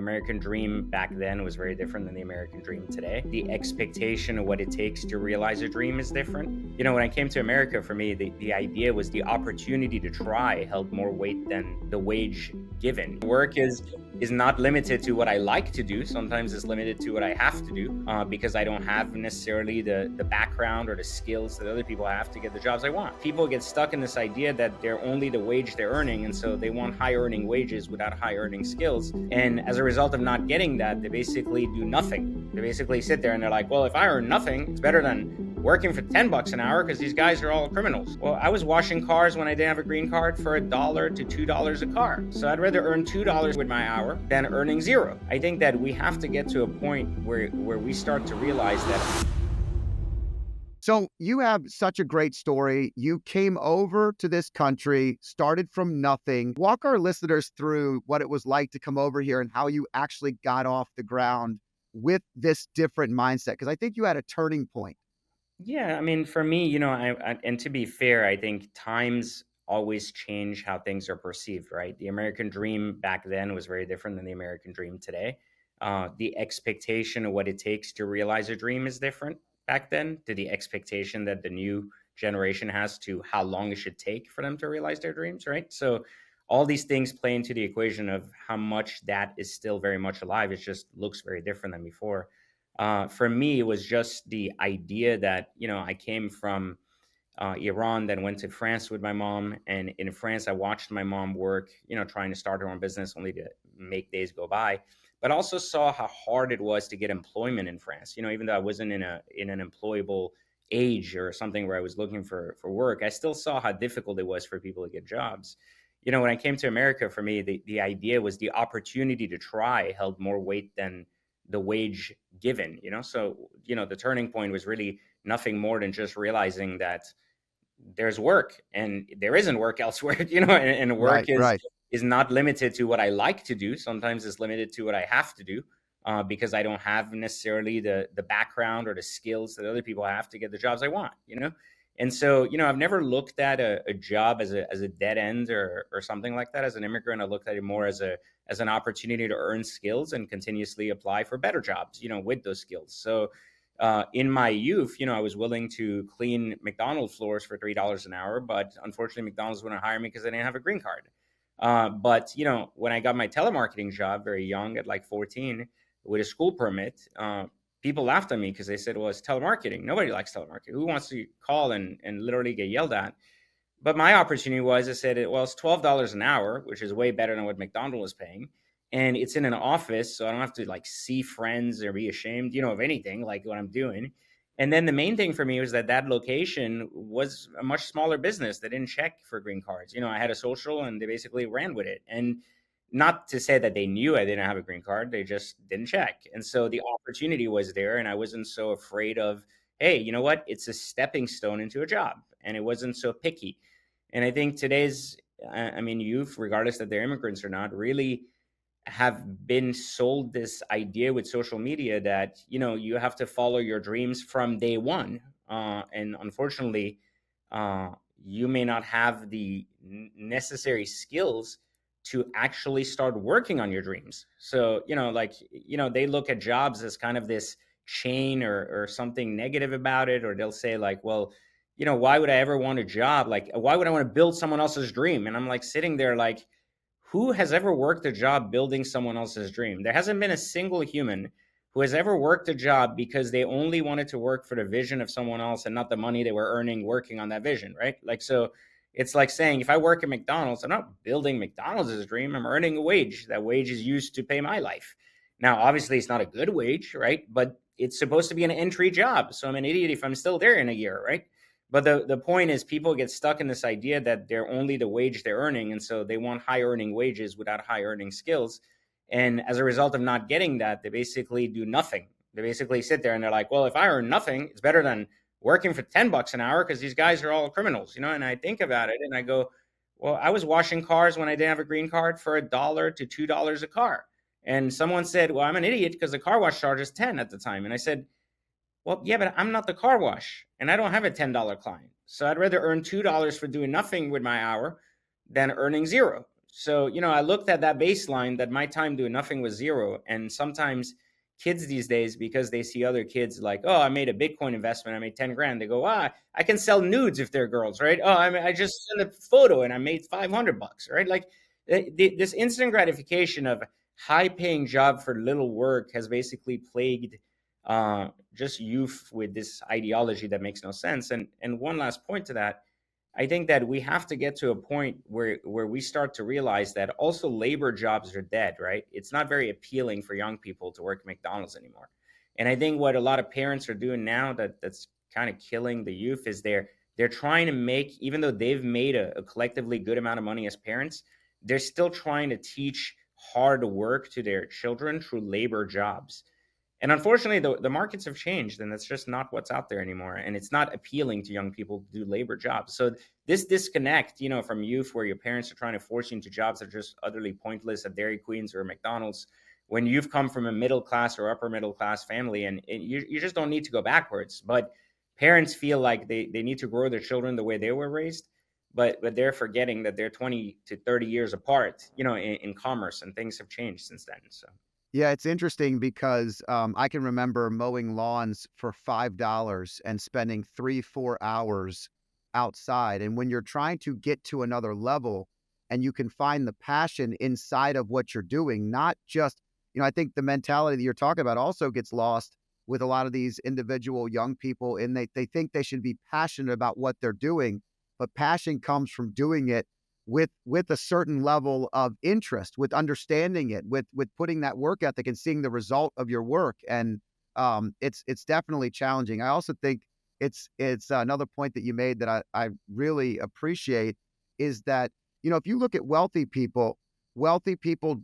American dream back then was very different than the American dream today. The expectation of what it takes to realize a dream is different. When I came to America, for me, the idea was the opportunity to try held more weight than the wage given. Work is not limited to what I like to do. Sometimes it's limited to what I have to do because I don't have necessarily the background or the skills that other people have to get the jobs I want. People get stuck in this idea that they're only the wage they're earning, and so they want high earning wages without high earning skills. And as a result of not getting that, they basically do nothing. They basically sit there and they're like, well, if I earn nothing, it's better than working for $10 an hour because these guys are all criminals. Well, I was washing cars when I didn't have a green card for $1 to $2 a car. So I'd rather earn $2 with my hour than earning zero. I think that we have to get to a point where we start to realize that. So you have such a great story. You came over to this country, started from nothing. Walk our listeners through what it was like to come over here and how you actually got off the ground with this different mindset, because I think you had a turning point. Yeah, I mean, for me, and to be fair, I think times always change how things are perceived, right? The American dream back then was very different than the American dream today. The expectation of what it takes to realize a dream is different back then to the expectation that the new generation has to how long it should take for them to realize their dreams, right? So all these things play into the equation of how much that is still very much alive. It just looks very different than before. For me, it was just the idea that, I came from Iran, then went to France with my mom. And in France, I watched my mom work, trying to start her own business only to make days go by. But also saw how hard it was to get employment in France. Even though I wasn't in an employable age or something where I was looking for work, I still saw how difficult it was for people to get jobs. When I came to America, for me, the idea was the opportunity to try held more weight than the wage given. So the turning point was really nothing more than just realizing that there's work and there isn't work elsewhere. And work Right. is not limited to what I like to do. Sometimes it's limited to what I have to do because I don't have necessarily the background or the skills that other people have to get the jobs I want. And so, I've never looked at a job as a dead end or something like that. As an immigrant, I looked at it more as an opportunity to earn skills and continuously apply for better jobs, with those skills. So in my youth, I was willing to clean McDonald's floors for $3 an hour, but unfortunately, McDonald's wouldn't hire me because I didn't have a green card. But when I got my telemarketing job very young at like 14 with a school permit, people laughed at me because they said, well, it's telemarketing. Nobody likes telemarketing. Who wants to call and literally get yelled at? But my opportunity was, I said, well, it's $12 an hour, which is way better than what McDonald's was paying. And it's in an office, so I don't have to like see friends or be ashamed, of anything like what I'm doing. And then the main thing for me was that location was a much smaller business that didn't check for green cards. I had a social and they basically ran with it. And not to say that they knew I didn't have a green card, they just didn't check. And so the opportunity was there, and I wasn't so afraid of, hey, you know what? It's a stepping stone into a job, and it wasn't so picky. And I think today's, youth, regardless that they're immigrants or not, really have been sold this idea with social media that, you have to follow your dreams from day one. And unfortunately, you may not have the necessary skills to actually start working on your dreams. So, they look at jobs as kind of this chain or something negative about it, or they'll say like, well, why would I ever want a job? Like, why would I want to build someone else's dream? And I'm like sitting there like, who has ever worked a job building someone else's dream? There hasn't been a single human who has ever worked a job because they only wanted to work for the vision of someone else and not the money they were earning working on that vision, right? Like, so it's like saying, if I work at McDonald's, I'm not building McDonald's as a dream. I'm earning a wage. That wage is used to pay my life. Now, obviously, it's not a good wage, right? But it's supposed to be an entry job. So I'm an idiot if I'm still there in a year, right? But the point is, people get stuck in this idea that they're only the wage they're earning. And so they want high earning wages without high earning skills. And as a result of not getting that, they basically do nothing. They basically sit there and they're like, well, if I earn nothing, it's better than working for $10 an hour because these guys are all criminals, And I think about it and I go, well, I was washing cars when I didn't have a green card for $1 to $2 a car. And someone said, well, I'm an idiot because the car wash charges 10 at the time. And I said, well, yeah, but I'm not the car wash and I don't have a $10 client. So I'd rather earn $2 for doing nothing with my hour than earning zero. So, I looked at that baseline that my time doing nothing was zero. And sometimes kids these days, because they see other kids like, oh, I made a Bitcoin investment, I made 10 grand. They go, ah, I can sell nudes if they're girls, right? Oh, I just sent a photo and I made $500, right? Like this instant gratification of high paying job for little work has basically plagued just youth with this ideology that makes no sense. And one last point to that, I think that we have to get to a point where we start to realize that also labor jobs are dead, right? It's not very appealing for young people to work at McDonald's anymore. And I think what a lot of parents are doing now that's kind of killing the youth is they're trying to make, even though they've made a collectively good amount of money as parents, they're still trying to teach hard work to their children through labor jobs. And unfortunately, the markets have changed, and that's just not what's out there anymore. And it's not appealing to young people to do labor jobs. So this disconnect, from youth, where your parents are trying to force you into jobs that are just utterly pointless at Dairy Queens or McDonald's, when you've come from a middle class or upper middle class family, and you just don't need to go backwards. But parents feel like they need to grow their children the way they were raised, but they're forgetting that they're 20 to 30 years apart, in commerce, and things have changed since then. So. Yeah, it's interesting because I can remember mowing lawns for $5 and spending 3, 4 hours outside. And when you're trying to get to another level and you can find the passion inside of what you're doing, not just, I think the mentality that you're talking about also gets lost with a lot of these individual young people, and they think they should be passionate about what they're doing, but passion comes from doing it with a certain level of interest, with understanding it, with putting that work ethic and seeing the result of your work. And it's definitely challenging. I also think it's another point that you made that I really appreciate is that, if you look at wealthy people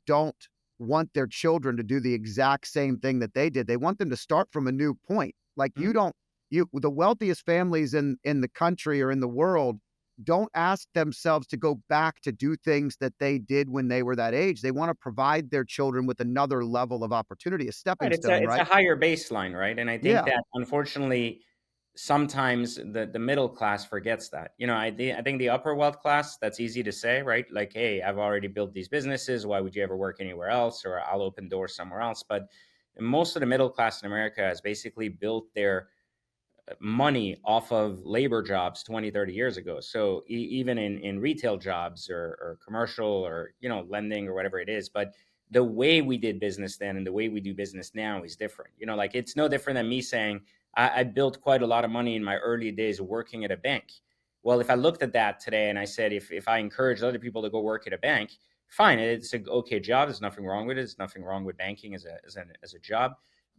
don't want their children to do the exact same thing that they did. They want them to start from a new point. Like you don't you the wealthiest families in the country or in the world don't ask themselves to go back to do things that they did when they were that age. They want to provide their children with another level of opportunity, a Right, stepping it's a stone, it's a right? higher baseline, right? And I think Yeah. that unfortunately, sometimes the middle class forgets that. I think the upper wealth class, that's easy to say, right? Like, hey, I've already built these businesses. Why would you ever work anywhere else? Or I'll open doors somewhere else. But most of the middle class in America has basically built their money off of labor jobs 20, 30 years ago. So even in retail jobs or commercial or, lending or whatever it is. But the way we did business then and the way we do business now is different. Like it's no different than me saying I built quite a lot of money in my early days working at a bank. Well, if I looked at that today and I said, if I encouraged other people to go work at a bank, fine, it's a okay job. There's nothing wrong with it. There's nothing wrong with banking as a job,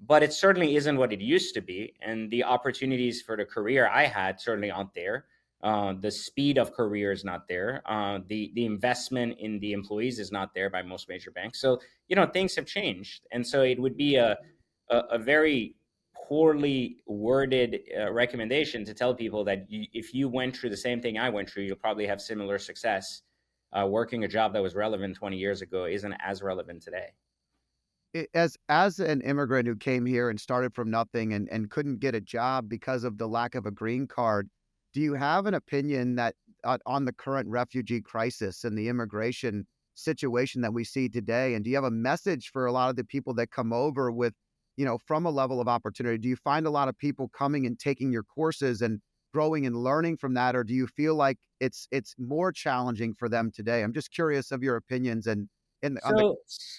but it certainly isn't what it used to be. And the opportunities for the career I had certainly aren't there. The speed of career is not there. The investment in the employees is not there by most major banks. So things have changed, and so it would be a very poorly worded recommendation to tell people that if you went through the same thing I went through, you'll probably have similar success. Working a job that was relevant 20 years ago isn't as relevant today. As an immigrant who came here and started from nothing and couldn't get a job because of the lack of a green card, do you have an opinion that on the current refugee crisis and the immigration situation that we see today? And do you have a message for a lot of the people that come over with, from a level of opportunity? Do you find a lot of people coming and taking your courses and growing and learning from that, or do you feel like it's more challenging for them today? I'm just curious of your opinions and on the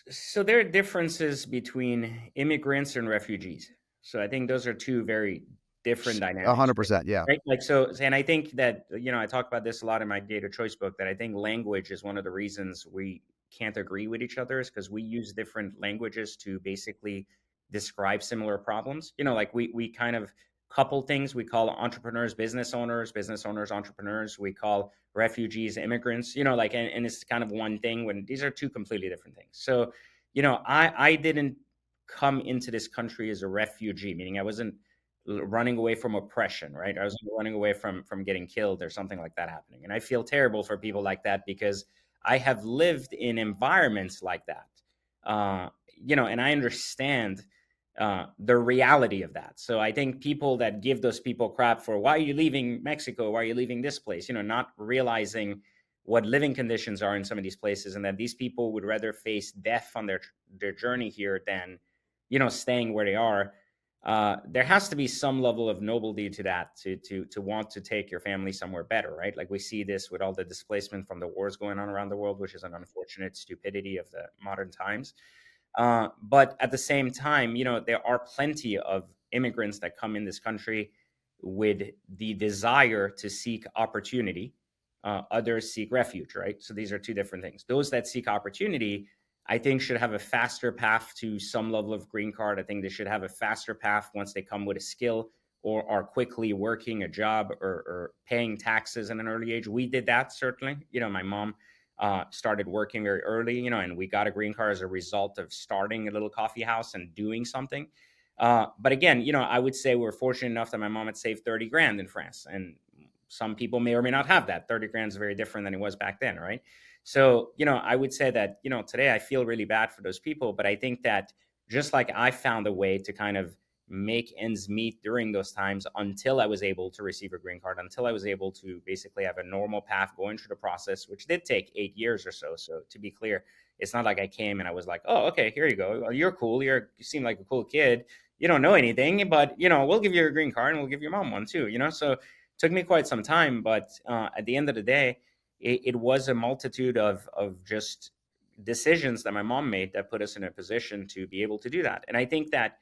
So there are differences between immigrants and refugees. So I think those are two very different dynamics, right? 100%. Yeah. Right? Like so, and I think that I talk about this a lot in my data choice book. That I think language is one of the reasons we can't agree with each other, is because we use different languages to basically describe similar problems. Like we kind of couple things. We call entrepreneurs business owners entrepreneurs. We call refugees immigrants, like, and it's kind of one thing when these are two completely different things. So I didn't come into this country as a refugee, meaning I wasn't running away from oppression, right? I was running away from getting killed or something like that happening. And I feel terrible for people like that, because I have lived in environments like that. And I understand the reality of that. So I think people that give those people crap for, why are you leaving Mexico? Why are you leaving this place? Not realizing what living conditions are in some of these places, and that these people would rather face death on their journey here than, staying where they are. There has to be some level of nobility to that, to want to take your family somewhere better, right? Like we see this with all the displacement from the wars going on around the world, which is an unfortunate stupidity of the modern times. But at the same time, there are plenty of immigrants that come in this country with the desire to seek opportunity. Others seek refuge, right? So these are two different things. Those that seek opportunity, I think, should have a faster path to some level of green card. I think they should have a faster path once they come with a skill or are quickly working a job, or paying taxes at an early age. We did that, certainly. My mom started working very early, and we got a green card as a result of starting a little coffee house and doing something. But again, I would say we're fortunate enough that my mom had saved 30 grand in France. And some people may or may not have that. 30 grand is very different than it was back then, right? So, I would say that, today I feel really bad for those people. But I think that just like I found a way to kind of make ends meet during those times until I was able to receive a green card, until I was able to basically have a normal path going through the process, which did take 8 years or so. So to be clear, it's not like I came and I was like, oh, okay, here you go. Well, you're cool. You seem like a cool kid. You don't know anything, but, we'll give you a green card and we'll give your mom one too, So it took me quite some time. But at the end of the day, it was a multitude of just decisions that my mom made that put us in a position to be able to do that. And I think that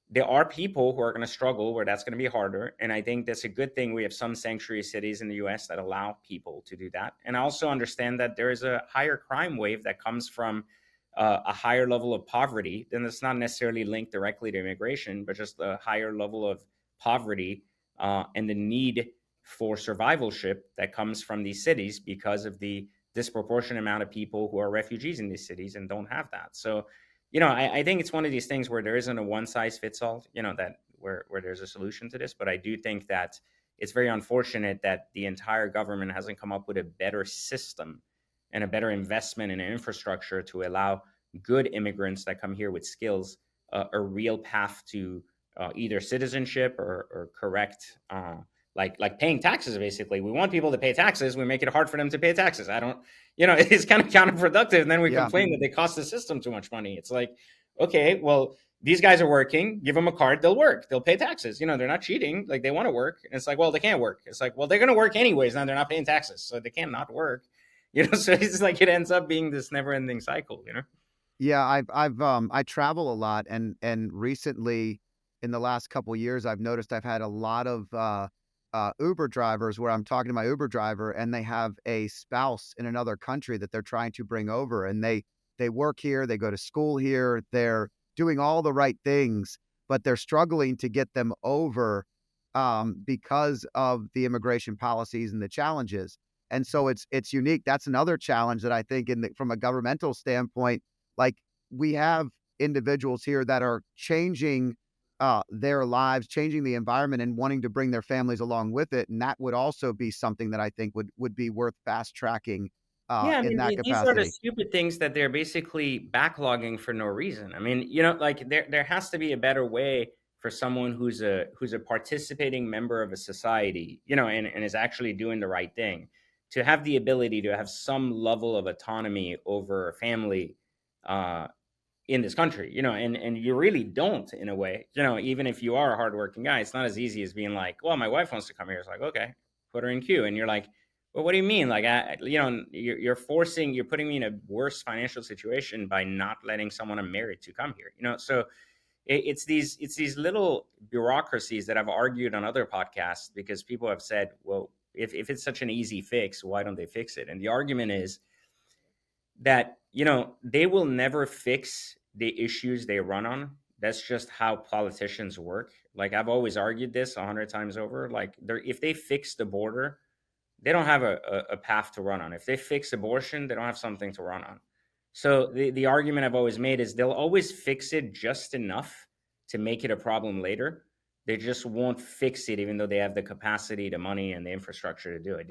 there are people who are going to struggle where that's going to be harder. And I think that's a good thing. We have some sanctuary cities in the US that allow people to do that. And I also understand that there is a higher crime wave that comes from a higher level of poverty. Then it's not necessarily linked directly to immigration, but just a higher level of poverty, and the need for survivalship that comes from these cities because of the disproportionate amount of people who are refugees in these cities and don't have that. So, I think it's one of these things where there isn't a one size fits all, that where there's a solution to this. But I do think that it's very unfortunate that the entire government hasn't come up with a better system and a better investment in infrastructure to allow good immigrants that come here with skills a real path to either citizenship or correct, like paying taxes. Basically, we want people to pay taxes. We make it hard for them to pay taxes. I don't, it's kind of counterproductive. And then we Yeah. complain that they cost the system too much money. It's like, okay, well, these guys are working. Give them a card. They'll work. They'll pay taxes. They're not cheating. Like, they want to work. And it's like, well, they can't work. It's like, well, they're going to work anyways. Now they're not paying taxes, so they can't not work. So it's like it ends up being this never-ending cycle. Yeah, I travel a lot, and recently, in the last couple years, I've noticed I've had a lot of Uber drivers where I'm talking to my Uber driver, and they have a spouse in another country that they're trying to bring over, and they work here, they go to school here, they're doing all the right things, but they're struggling to get them over, because of the immigration policies and the challenges. And so it's unique. That's another challenge that I think, from a governmental standpoint, like, we have individuals here that are changing their lives, changing the environment, and wanting to bring their families along with it. And that would also be something that I think would be worth fast tracking Yeah, I in mean, that these are the capacity. stupid things that they're basically backlogging for no reason. I mean, like there has to be a better way for someone who's a participating member of a society, and is actually doing the right thing, to have the ability to have some level of autonomy over a family, uh, in this country, and you really don't, in a way, even if you are a hardworking guy. It's not as easy as being like, well, my wife wants to come here. It's like, okay, put her in queue. And you're like, well, what do you mean? Like, you're putting me in a worse financial situation by not letting someone I'm married to come here, so it's these little bureaucracies that I've argued on other podcasts, because people have said, well, if it's such an easy fix, why don't they fix it? And the argument is that they will never fix the issues they run on. That's just how politicians work. Like, I've always argued this 100 times over. Like, if they fix the border, they don't have a path to run on. If they fix abortion, they don't have something to run on. So the argument I've always made is they'll always fix it just enough to make it a problem later. They just won't fix it, even though they have the capacity, the money, and the infrastructure to do it.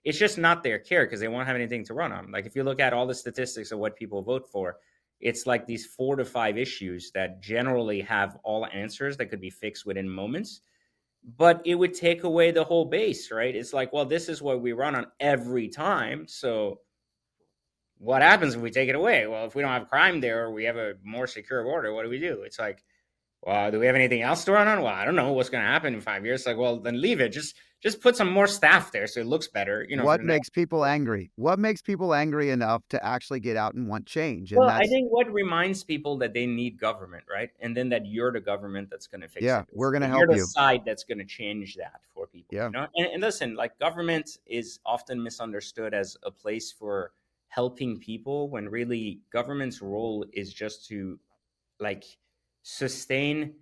It's just not their care, because they won't have anything to run on. Like, if you look at all the statistics of what people vote for, it's like these 4 to 5 issues that generally have all answers that could be fixed within moments. but it would take away the whole base, right? It's like, well, this is what we run on every time. So what happens if we take it away? Well, if we don't have crime there, or we have a more secure border, what do we do? It's like, well, do we have anything else to run on? Well, I don't know what's going to happen in 5 years. Like, well, then leave it. Just put some more staff there so it looks better, for What the makes next. people angry? What makes people angry enough to actually get out and want change? And Well, I that's, think what reminds people that they need government, right? And then that you're the government that's going to fix yeah, it. we're going to You're help the you. side that's going to change that for people, Yeah. And listen, like government is often misunderstood as a place for helping people when really government's role is just to like sustain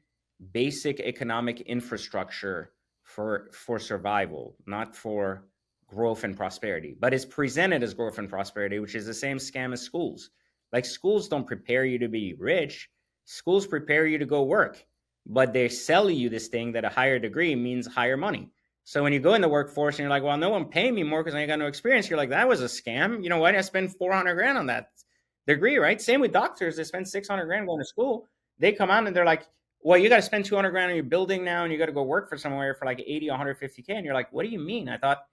basic economic infrastructure for survival, not for growth and prosperity. But it's presented as growth and prosperity, which is the same scam as schools. Like schools don't prepare you to be rich. Schools prepare you to go work, but they sell you this thing that a higher degree means higher money. So when you go in the workforce and you're like, well, no one paying me more because I ain't got no experience, you're like, that was a scam. You know, why did I spend 400 grand on that degree, right? Same with doctors. They spend 600 grand going to school. They come out and they're like, well, you got to spend 200 grand on your building now and you got to go work for somewhere for like 80, 150K. And you're like, what do you mean? I thought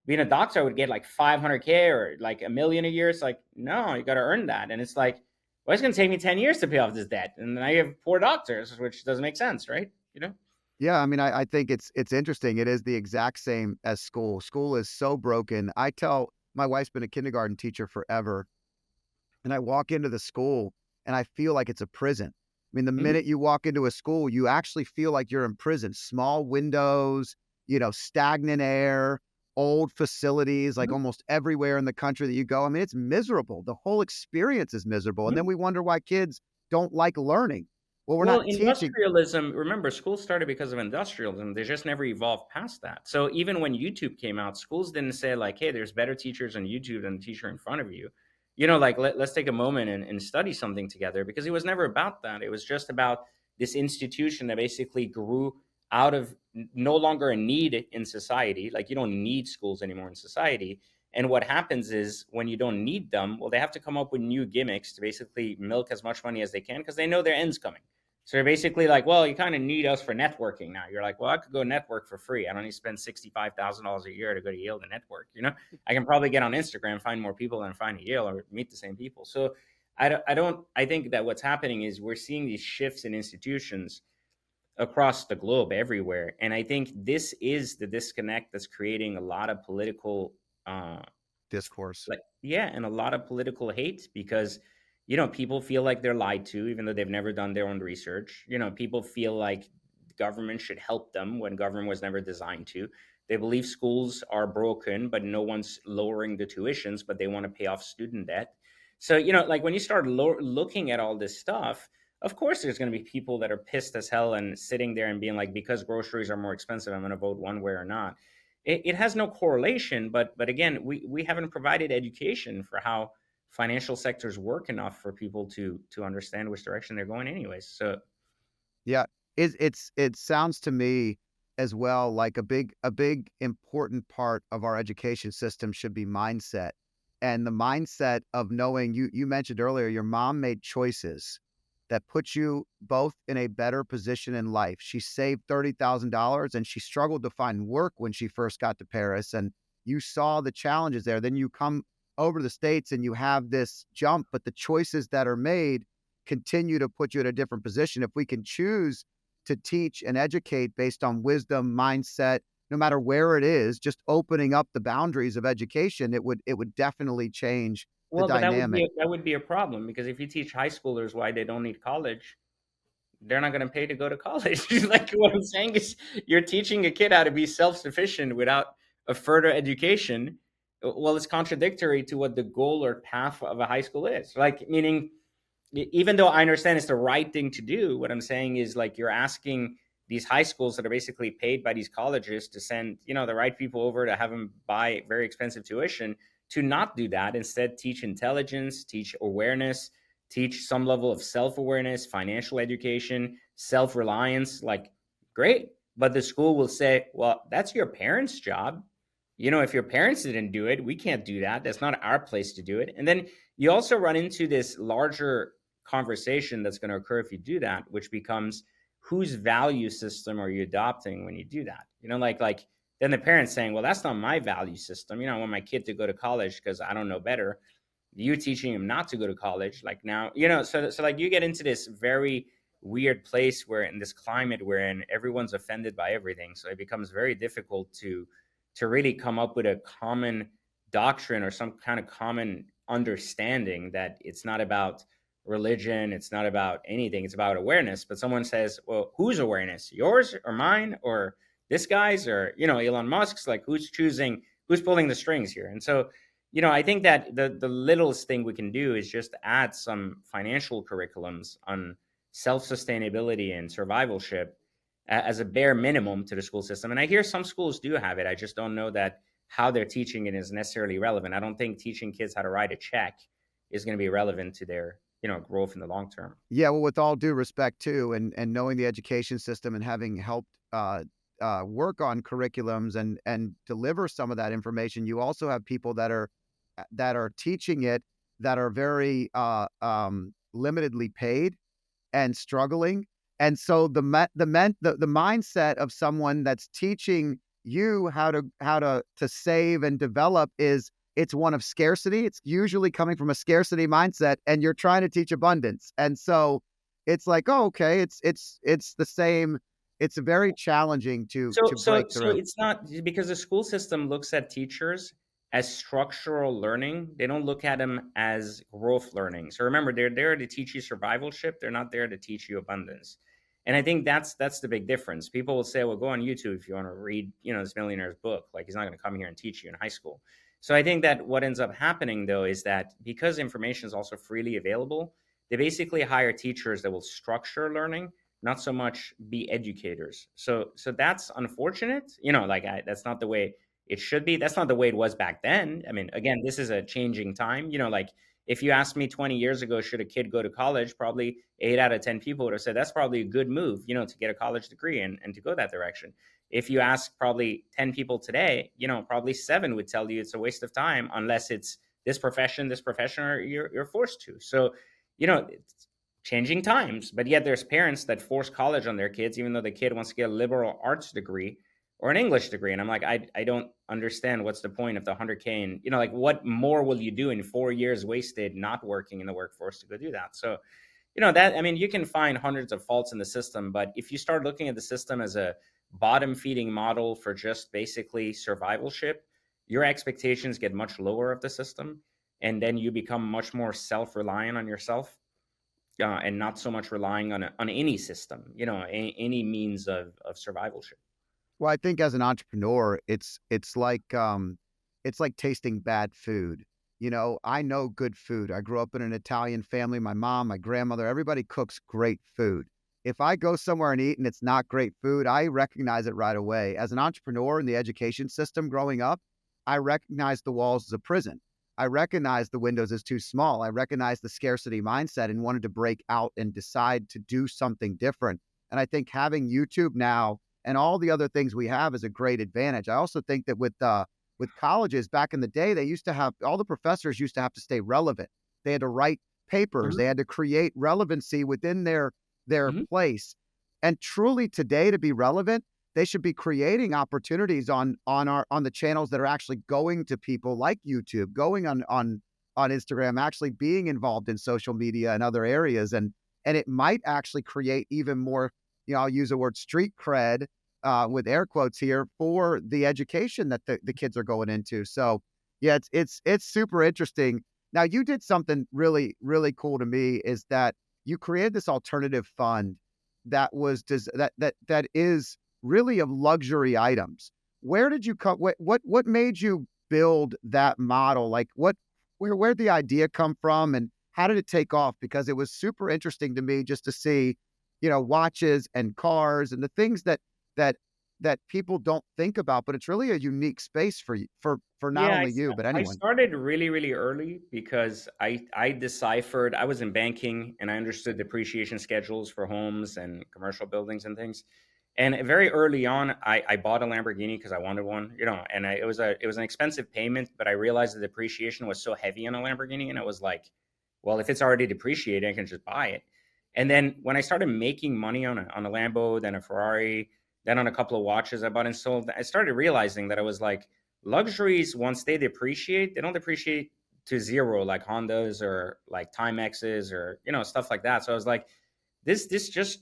being a doctor I would get like 500K or like a million a year. It's like, no, you got to earn that. And it's like, well, it's going to take me 10 years to pay off this debt. And then I have poor doctors, which doesn't make sense, right? Yeah, I mean, I think it's interesting. It is the exact same as school. School is so broken. I tell my wife's been a kindergarten teacher forever, and I walk into the school and I feel like it's a prison. I mean, the Mhm. minute you walk into a school, you actually feel like you're in prison. Small windows, stagnant air, old facilities, like Mhm. almost everywhere in the country that you go. I mean, it's miserable. The whole experience is miserable. And then Mhm. we wonder why kids don't like learning. Well, we're Well, not teaching. industrialism, remember, schools started because of industrialism. They just never evolved past that. So even when YouTube came out, schools didn't say, like, hey, there's better teachers on YouTube than the teacher in front of you. Like, let's take a moment and study something together because it was never about that. It was just about this institution that basically grew out of no longer a need in society. Like, you don't need schools anymore in society. And what happens is when you don't need them, well, they have to come up with new gimmicks to basically milk as much money as they can because they know their end's coming. So they're basically like, well, you kind of need us for networking now. You're like, well, I could go network for free. I don't need to spend $65,000 a year to go to Yale to network. I can probably get on Instagram, find more people than find at Yale or meet the same people. So I think that what's happening is we're seeing these shifts in institutions across the globe everywhere. And I think this is the disconnect that's creating a lot of political uh, Discourse. like, yeah, and a lot of political hate because people feel like they're lied to even though they've never done their own research. People feel like government should help them when government was never designed to. They believe schools are broken but no one's lowering the tuitions, but they want to pay off student debt. So like when you start looking at all this stuff, of course there's going to be people that are pissed as hell and sitting there and being like, because groceries are more expensive, I'm going to vote one way or not. It has no correlation, but again, we haven't provided education for how financial sectors work enough for people to understand which direction they're going anyways. So Yeah, it sounds to me as well like a big important part of our education system should be mindset. And the mindset of knowing you mentioned earlier your mom made choices that put you both in a better position in life. She saved $30,000 and she struggled to find work when she first got to Paris, and you saw the challenges there. Then you come over to the States and you have this jump, but the choices that are made continue to put you in a different position. If we can choose to teach and educate based on wisdom, mindset, no matter where it is, just opening up the boundaries of education, it would definitely change the well, but dynamic. that would be a problem because if you teach high schoolers why they don't need college, they're not going to pay to go to college. Like what I'm saying is, you're teaching a kid how to be self-sufficient without a further education. Well, it's contradictory to what the goal or path of a high school is. Like meaning even though I understand it's the right thing to do, what I'm saying is like you're asking these high schools that are basically paid by these colleges to send, the right people over to have them buy very expensive tuition to not do that. Instead, teach intelligence, teach awareness, teach some level of self-awareness, financial education, self-reliance. Like, great. But the school will say, well, that's your parents' job. If your parents didn't do it, we can't do that. That's not our place to do it. And then you also run into this larger conversation that's going to occur if you do that, which becomes, whose value system are you adopting when you do that? Like then the parents saying, well, that's not my value system. I want my kid to go to college because I don't know better. You teaching him not to go to college, like now, so like you get into this very weird place where in this climate wherein everyone's offended by everything. So it becomes very difficult to really come up with a common doctrine or some kind of common understanding that it's not about religion, it's not about anything, it's about awareness. But someone says, well, whose awareness, yours or mine or this guy's, or Elon Musk's? Like, who's choosing, who's pulling the strings here? And so I think that the littlest thing we can do is just add some financial curriculums on self sustainability and survivalship as a bare minimum to the school system. And I hear some schools do have it. I just don't know that how they're teaching it is necessarily relevant. I don't think teaching kids how to write a check is going to be relevant to their growth in the long term. Yeah, well, with all due respect too, and knowing the education system and having helped work on curriculums and deliver some of that information, you also have people that are teaching it that are very limitedly paid and struggling. And so the mindset of someone that's teaching you how to save and develop is it's one of scarcity. It's usually coming from a scarcity mindset, and you're trying to teach abundance. And so it's like, oh, okay, it's the same. It's very challenging So, to so, break so through. it's not because the school system looks at teachers as structural learning. They don't look at them as growth learning. So remember, they're there to teach you survivalship. They're not there to teach you abundance. And I think that's the big difference. People will say, "Well, go on YouTube if you want to read, this millionaire's book." Like he's not going to come here and teach you in high school. So I think that what ends up happening though is that because information is also freely available, they basically hire teachers that will structure learning, not so much be educators. So that's unfortunate. That's not the way it should be. That's not the way it was back then. I mean, again, this is a changing time. Like if you asked me 20 years ago, should a kid go to college? Probably 8 out of 10 people would have said that's probably a good move, to get a college degree and to go that direction. If you ask probably 10 people today, probably 7 would tell you it's a waste of time unless it's this profession, or you're forced to. So, it's changing times, but yet there's parents that force college on their kids, even though the kid wants to get a liberal arts degree or an English degree. And I'm like, I don't understand what's the point of the 100K. And, like, what more will you do in 4 years wasted not working in the workforce to go do that? So, that, I mean, you can find hundreds of faults in the system, but if you start looking at the system as a bottom feeding model for just basically survivalship, your expectations get much lower of the system. And then you become much more self reliant on yourself, and not so much relying on any system, any means of survivalship. Well, I think as an entrepreneur, it's like tasting bad food. I know good food. I grew up in an Italian family. My mom, my grandmother, everybody cooks great food. If I go somewhere and eat and it's not great food, I recognize it right away. As an entrepreneur in the education system growing up, I recognized the walls as a prison. I recognized the windows as too small. I recognized the scarcity mindset and wanted to break out and decide to do something different. And I think having YouTube now and all the other things we have is a great advantage. I also think that with colleges back in the day, they used to have all the professors used to have to stay relevant. They had to write papers. They Hmm. had to create relevancy within their Hmm. place. And truly today to be relevant, they should be creating opportunities on the channels that are actually going to people like YouTube, going on Instagram, actually being involved in social media and other areas. And it might actually create even more, I'll use the word street cred with air quotes here for the education that the kids are going into. So yeah, it's super interesting. Now you did something really, really cool to me is that you created this alternative fund that was that is really of luxury items. Where did you come? What made you build that model? Like where'd the idea come from, and how did it take off? Because it was super interesting to me just to see, watches and cars and the things that that people don't think about, but it's really a unique space for you, for not Yeah, only you but I anyone. started really, really early because I deciphered. I was in banking and I understood depreciation schedules for homes and commercial buildings and things. And very early on, I bought a Lamborghini because I wanted one, and it was an expensive payment, but I realized the depreciation was so heavy on a Lamborghini, and it was like, well, if it's already depreciated, I can just buy it. And then when I started making money on a Lambo, then a Ferrari, then on a couple of watches I bought and sold, I started realizing that I was like, luxuries, once they depreciate, they don't depreciate to zero like Hondas or like Timexes or stuff like that. So I was like, this just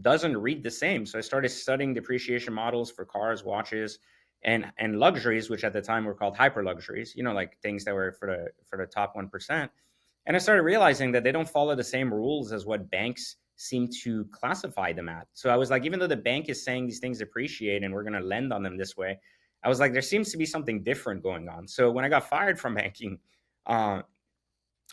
doesn't read the same. So I started studying depreciation models for cars, watches, and luxuries, which at the time were called hyper luxuries. Like things that were for the top 1%. And I started realizing that they don't follow the same rules as what banks seem to classify them at. So I was like, even though the bank is saying these things appreciate and we're going to lend on them this way, I was like, there seems to be something different going on. So when I got fired from banking, uh,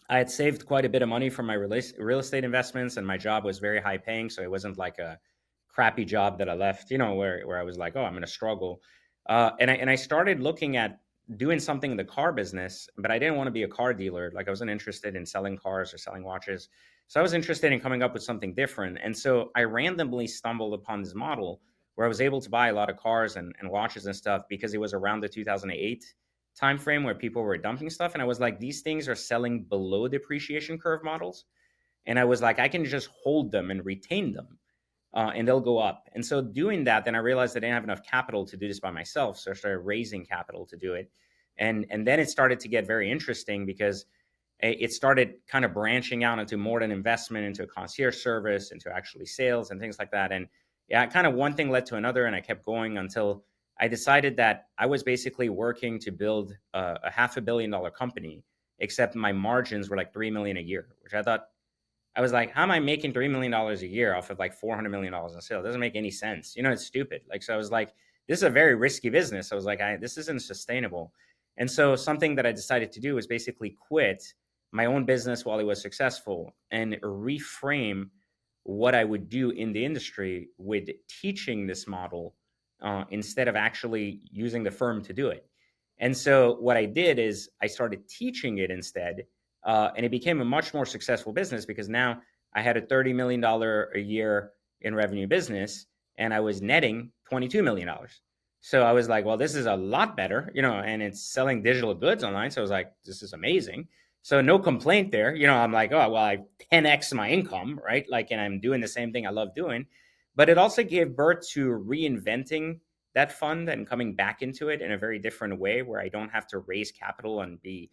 I had saved quite a bit of money from my real estate investments, and my job was very high paying. So it wasn't like a crappy job that I left, where I was like, oh, I'm going to struggle. And I started looking at doing something in the car business, but I didn't want to be a car dealer. Like I wasn't interested in selling cars or selling watches. So I was interested in coming up with something different. And so I randomly stumbled upon this model where I was able to buy a lot of cars and watches and stuff because it was around the 2008 time frame where people were dumping stuff. And I was like, these things are selling below depreciation curve models. And I was like, I can just hold them and retain them, and they'll go up. And so doing that, then I realized I didn't have enough capital to do this by myself. So I started raising capital to do it. And then it started to get very interesting because it started kind of branching out into more than investment, into a concierge service, into actually sales and things like that. And yeah, kind of one thing led to another, and I kept going until I decided that I was basically working to build a $500 million company, except my margins were like 3 million a year, which I thought, I was like, how am I making $3 million a year off of like $400 million in sales? It doesn't make any sense. It's stupid. Like, so I was like, this is a very risky business. I was like, this isn't sustainable. And so something that I decided to do was basically quit my own business while it was successful and reframe what I would do in the industry with teaching this model, instead of actually using the firm to do it. And so what I did is I started teaching it instead, and it became a much more successful business because now I had a $30 million a year in revenue business, and I was netting $22 million. So I was like, well, this is a lot better, and it's selling digital goods online. So I was like, this is amazing. So no complaint there. I'm like, oh, well, I 10x my income, right? Like, and I'm doing the same thing I love doing. But it also gave birth to reinventing that fund and coming back into it in a very different way where I don't have to raise capital and be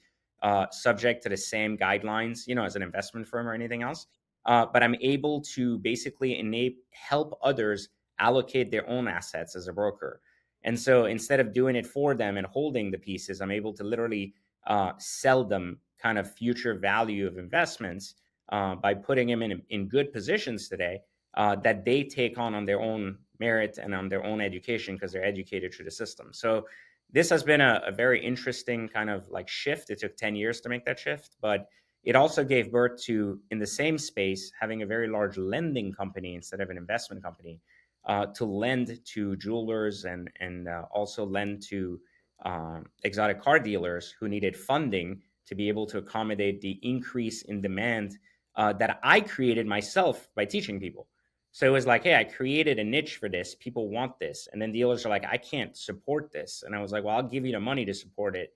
subject to the same guidelines, as an investment firm or anything else. But I'm able to basically help others allocate their own assets as a broker. And so instead of doing it for them and holding the pieces, I'm able to literally sell them kind of future value of investments, by putting them in good positions today, that they take on their own merit and on their own education because they're educated through the system. So this has been a very interesting kind of like shift. It took 10 years to make that shift, but it also gave birth to, in the same space, having a very large lending company instead of an investment company, to lend to jewelers and also lend to exotic car dealers who needed funding to be able to accommodate the increase in demand, that I created myself by teaching people. So it was like, hey, I created a niche for this. People want this. And then dealers are like, I can't support this. And I was like, well, I'll give you the money to support it,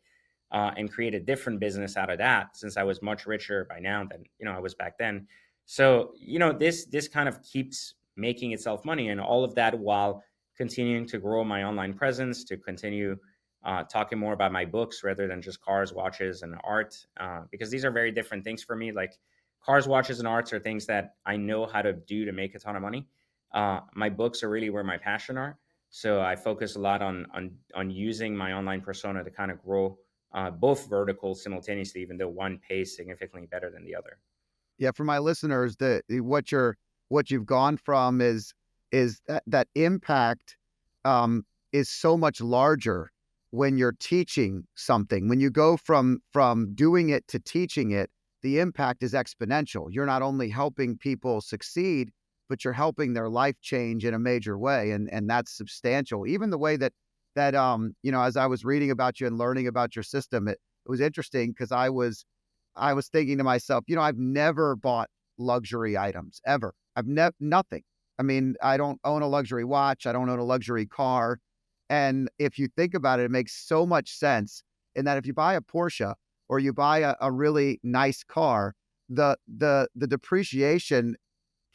and create a different business out of that, since I was much richer by now than I was back then. So this kind of keeps making itself money, and all of that while continuing to grow my online presence, to continue talking more about my books rather than just cars, watches, and art, because these are very different things for me. Like cars, watches, and arts are things that I know how to do to make a ton of money. My books are really where my passion are. So I focus a lot on using my online persona to kind of grow both verticals simultaneously, even though one pays significantly better than the other. Yeah, for my listeners, what you've gone from is that impact is so much larger when you're teaching something. When you go from doing it to teaching it, the impact is exponential. You're not only helping people succeed, but you're helping their life change in a major way, and that's substantial. Even the way that as I was reading about you and learning about your system, it was interesting because I was thinking to myself, I've never bought luxury items ever. I've never nothing. I mean, I don't own a luxury watch. I don't own a luxury car. And if you think about it, it makes so much sense in that if you buy a Porsche or you buy a really nice car, the depreciation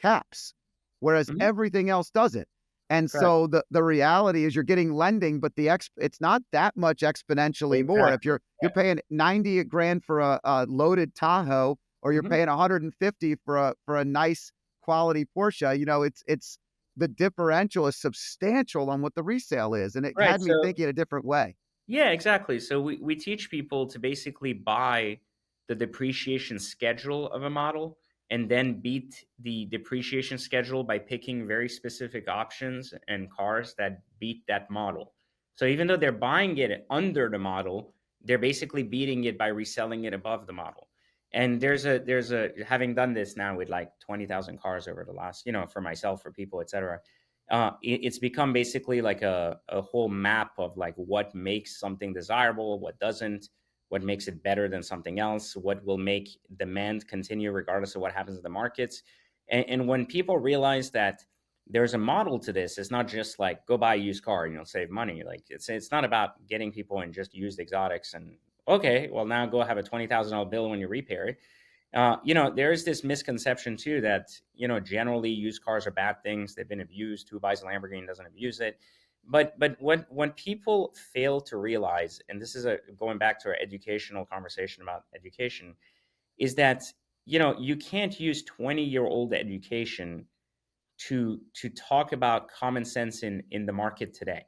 caps, whereas Hmm. everything else doesn't. And Correct. so the reality is you're getting lending, but it's not that much exponentially more. If Exactly. you're paying 90 grand for a loaded Tahoe, or you're Hmm. paying 150 for a nice quality Porsche, it's the differential is substantial on what the resale is. And it Right. had me So thinking a different way. yeah, exactly. So we teach people to basically buy the depreciation schedule of a model and then beat the depreciation schedule by picking very specific options and cars that beat that model. So even though they're buying it under the model, they're basically beating it by reselling it above the model. And there's a having done this now with like 20,000 cars over the last, for myself, for people, etc. It's become basically like a whole map of like what makes something desirable, what doesn't, what makes it better than something else, what will make demand continue regardless of what happens in the markets. And when people realize that there's a model to this, it's not just like go buy a used car and you'll save money. Like it's not about getting people in just used exotics and okay, well now go have a $20,000 bill when you repair it. There is this misconception too that generally used cars are bad things. They've been abused. Who buys a Lamborghini and doesn't abuse it? But when people fail to realize, and this is a going back to our educational conversation about education, is that you can't use 20-year-old education to talk about common sense in the market today.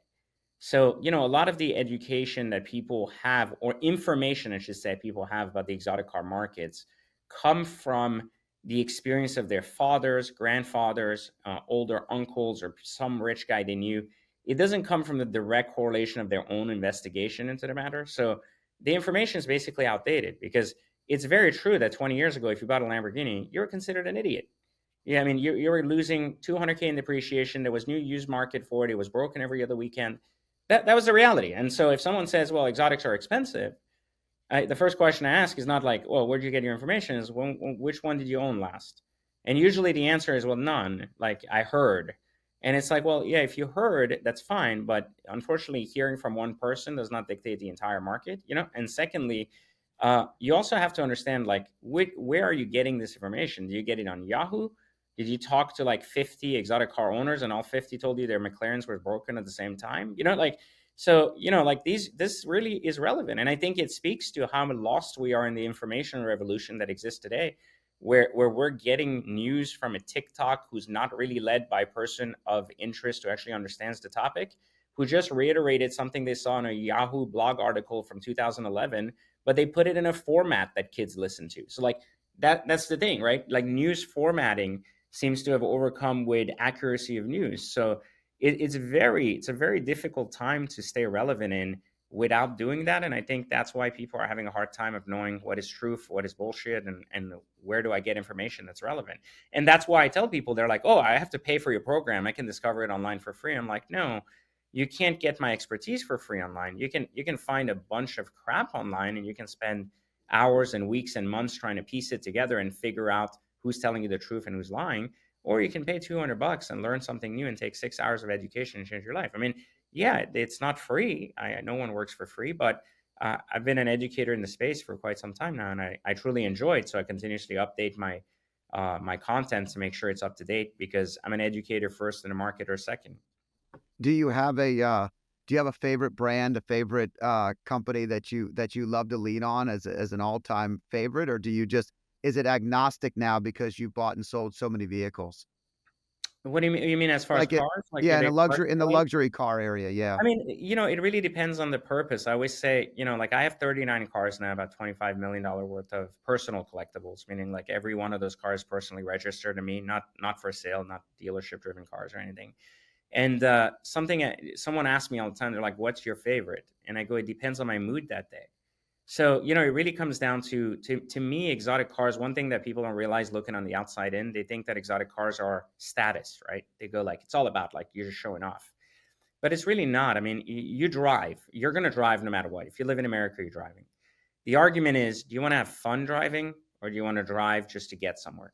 So, a lot of the education that people have, or information, I should say, people have about the exotic car markets, come from the experience of their fathers, grandfathers, older uncles, or some rich guy they knew. It doesn't come from the direct correlation of their own investigation into the matter. So, the information is basically outdated because it's very true that 20 years ago, if you bought a Lamborghini, you were considered an idiot. Yeah, I mean, you were losing 200K in depreciation. There was new used market for it. It was broken every other weekend. That was the reality. And so if someone says, well, exotics are expensive, the first question I ask is not like, well, where'd you get your information? Is which one did you own last? And usually the answer is, well, none. Like I heard. And it's like, well, yeah, if you heard, that's fine. But unfortunately, hearing from one person does not dictate the entire market. And secondly, you also have to understand, like, where are you getting this information? Do you get it on Yahoo? Did you talk to like 50 exotic car owners and all 50 told you their McLarens were broken at the same time? So, like this really is relevant. And I think it speaks to how lost we are in the information revolution that exists today, where we're getting news from a TikTok who's not really led by a person of interest who actually understands the topic, who just reiterated something they saw in a Yahoo blog article from 2011, but they put it in a format that kids listen to. So like that's the thing, right? Like news formatting seems to have overcome with accuracy of news. So it's a very difficult time to stay relevant in without doing that. And I think that's why people are having a hard time of knowing what is truth, what is bullshit, and where do I get information that's relevant. And that's why I tell people, they're like, oh, I have to pay for your program, I can discover it online for free. I'm like, no, you can't get my expertise for free online. You can find a bunch of crap online and you can spend hours and weeks and months trying to piece it together and figure out who's telling you the truth and who's lying. Or you can pay $200 and learn something new and take 6 hours of education and change your life. I mean, yeah, it's not free. No one works for free, but I've been an educator in the space for quite some time now, and I truly enjoy it. So I continuously update my content to make sure it's up to date because I'm an educator first and a marketer second. Do you have a favorite brand, a favorite company that you love to lean on as an all time favorite, or do you just is it agnostic now because you bought and sold so many vehicles? What do you mean? You mean as far as Like it, cars, like yeah, if they in the fluctuate? luxury car area, yeah. I mean, it really depends on the purpose. I always say, like I have 39 cars now, about $25 million worth of personal collectibles, meaning like every one of those cars personally registered to me, not for sale, not dealership driven cars or anything. And someone asks me all the time, they're like, "What's your favorite?" And I go, "It depends on my mood that day." So it really comes down to me, exotic cars. One thing that people don't realize looking on the outside in, they think that exotic cars are status, right? They go like it's all about like you're just showing off. But it's really not. I mean, you drive. You're going to drive no matter what. If you live in America, you're driving. The argument is, do you want to have fun driving or do you want to drive just to get somewhere?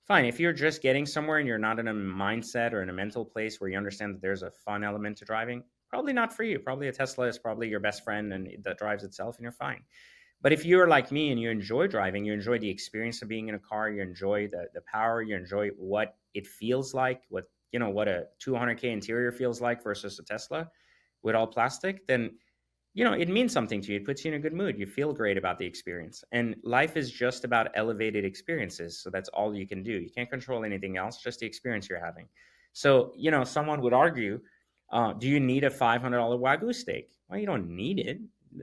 Fine. If you're just getting somewhere and you're not in a mindset or in a mental place where you understand that there's a fun element to driving, probably not for you. Probably a Tesla is probably your best friend and that drives itself and you're fine. But if you're like me and you enjoy driving, you enjoy the experience of being in a car, you enjoy the power, you enjoy what it feels like, what a 200K interior feels like versus a Tesla with all plastic, then it means something to you. It puts you in a good mood. You feel great about the experience. And life is just about elevated experiences. So that's all you can do. You can't control anything else, just the experience you're having. So, someone would argue, do you need a $500 Wagyu steak? Well, you don't need it.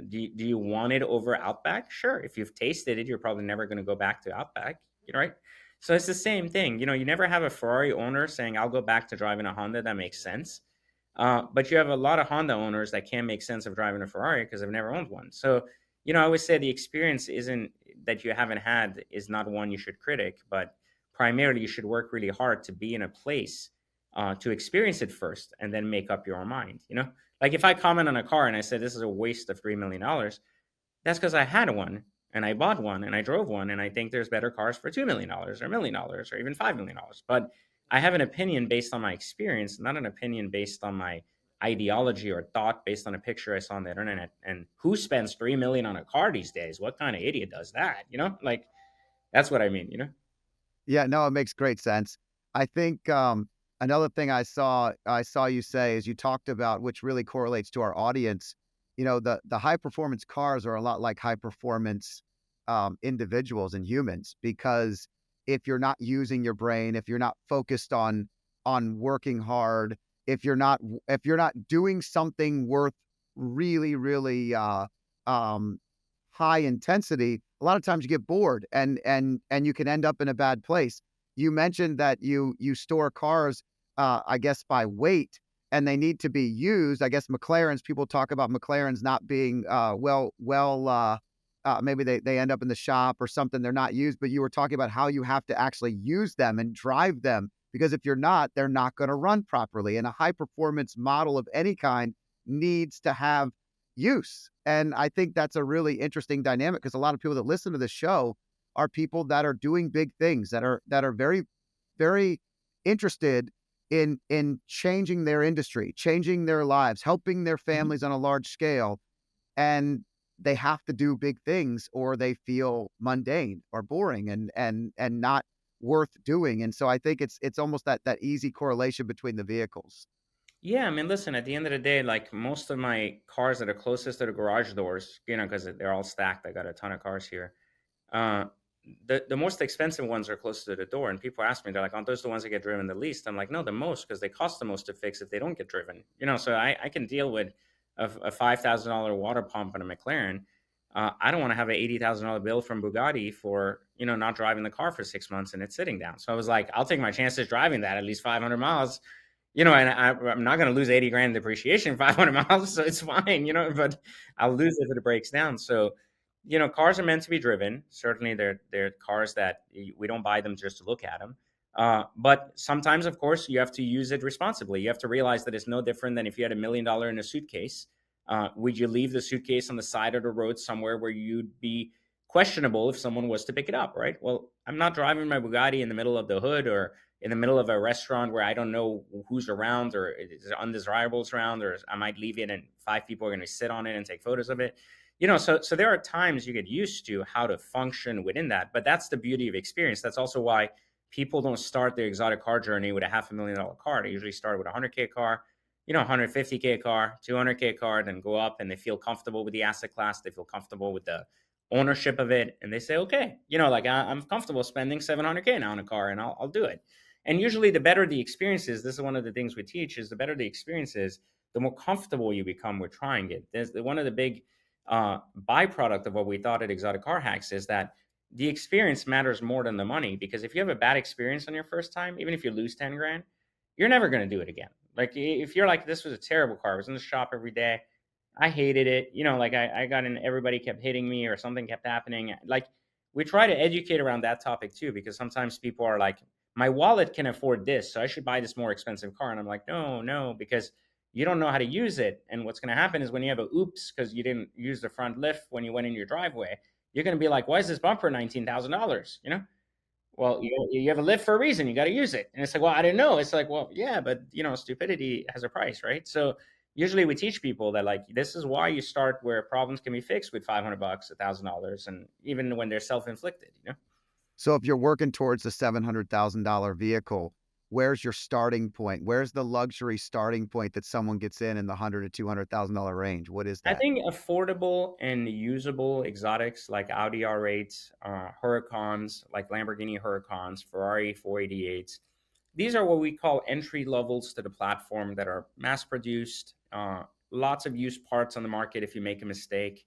Do you want it over Outback? Sure. If you've tasted it, you're probably never going to go back to Outback, right? So it's the same thing. You never have a Ferrari owner saying, I'll go back to driving a Honda that makes sense. But you have a lot of Honda owners that can't make sense of driving a Ferrari because they've never owned one. So, I always say the experience isn't that you haven't had is not one you should critic, but primarily you should work really hard to be in a place to experience it first and then make up your own mind. Like if I comment on a car and I say this is a waste of $3 million, that's because I had one and I bought one and I drove one and I think there's better cars for $2 million or $1 million or even $5 million. But I have an opinion based on my experience, not an opinion based on my ideology or thought based on a picture I saw on the internet. And who spends $3 million on a car these days? What kind of idiot does that? Like that's what I mean. Yeah, no, it makes great sense. I think another thing I saw you say is you talked about, which really correlates to our audience. The high performance cars are a lot like high performance individuals and humans, because if you're not using your brain, if you're not focused on working hard, if you're not doing something worth really really um, high intensity, a lot of times you get bored and you can end up in a bad place. You mentioned that you store cars, I guess by weight, and they need to be used. I guess McLarens, people talk about McLarens not being maybe they end up in the shop or something, they're not used, but you were talking about how you have to actually use them and drive them, because if you're not, they're not going to run properly. And a high performance model of any kind needs to have use. And I think that's a really interesting dynamic, because a lot of people that listen to the show are people that are doing big things, that are very, very interested in changing their industry, changing their lives, helping their families on a large scale. And they have to do big things or they feel mundane or boring and not worth doing. And so I think it's almost that easy correlation between the vehicles. Yeah, I mean, listen, at the end of the day, like most of my cars that are closest to the garage doors, because they're all stacked. I got a ton of cars here. Uh, the most expensive ones are close to the door, and people ask me, they're like, "Aren't those the ones that get driven the least?" I'm like, "No, the most, because they cost the most to fix if they don't get driven." So I can deal with a $5,000 water pump and a McLaren. I don't want to have an $80,000 bill from Bugatti for not driving the car for 6 months and it's sitting down. So I was like, I'll take my chances driving that at least 500 miles. And I'm not going to lose 80 grand in depreciation 500 miles, so it's fine. But I'll lose if it breaks down. So cars are meant to be driven. Certainly, they're cars that we don't buy them just to look at them. But sometimes, of course, you have to use it responsibly. You have to realize that it's no different than if you had $1 million in a suitcase. Would you leave the suitcase on the side of the road somewhere where you'd be questionable if someone was to pick it up, right? Well, I'm not driving my Bugatti in the middle of the hood or in the middle of a restaurant where I don't know who's around or is undesirables around, or I might leave it and 5 people are going to sit on it and take photos of it. So there are times you get used to how to function within that, but that's the beauty of experience. That's also why people don't start their exotic car journey with a $500,000 car. They usually start with a 100K car, 150K car, 200K car, then go up and they feel comfortable with the asset class. They feel comfortable with the ownership of it. And they say, okay, like I'm comfortable spending 700K now on a car and I'll do it. And usually the better the experience is, this is one of the things we teach, is the better the experience is, the more comfortable you become with trying it. There's one of the big byproduct of what we thought at Exotic Car Hacks is that the experience matters more than the money, because if you have a bad experience on your first time, even if you lose 10 grand, you're never going to do it again. Like if you're like, this was a terrible car, I was in the shop every day, I hated it, like I got in, everybody kept hitting me or something kept happening. Like we try to educate around that topic too, because sometimes people are like, my wallet can afford this, so I should buy this more expensive car. And I'm like, no, because you don't know how to use it. And what's going to happen is when you have a oops because you didn't use the front lift when you went in your driveway, you're going to be like, why is this bumper $19,000? Well, you have a lift for a reason. You got to use it. And it's like, well, I didn't know. It's like, well, yeah, but stupidity has a price, right? So usually we teach people that like, this is why you start where problems can be fixed with $500, $1,000, and even when they're self-inflicted. So if you're working towards a $700,000 vehicle, where's your starting point? Where's the luxury starting point that someone gets in the 100 to $200,000 range? What is I that? think affordable and usable exotics like Audi R8s, Huracans, like Lamborghini Huracans, Ferrari 488s, these are what we call entry levels to the platform that are mass produced, lots of used parts on the market if you make a mistake,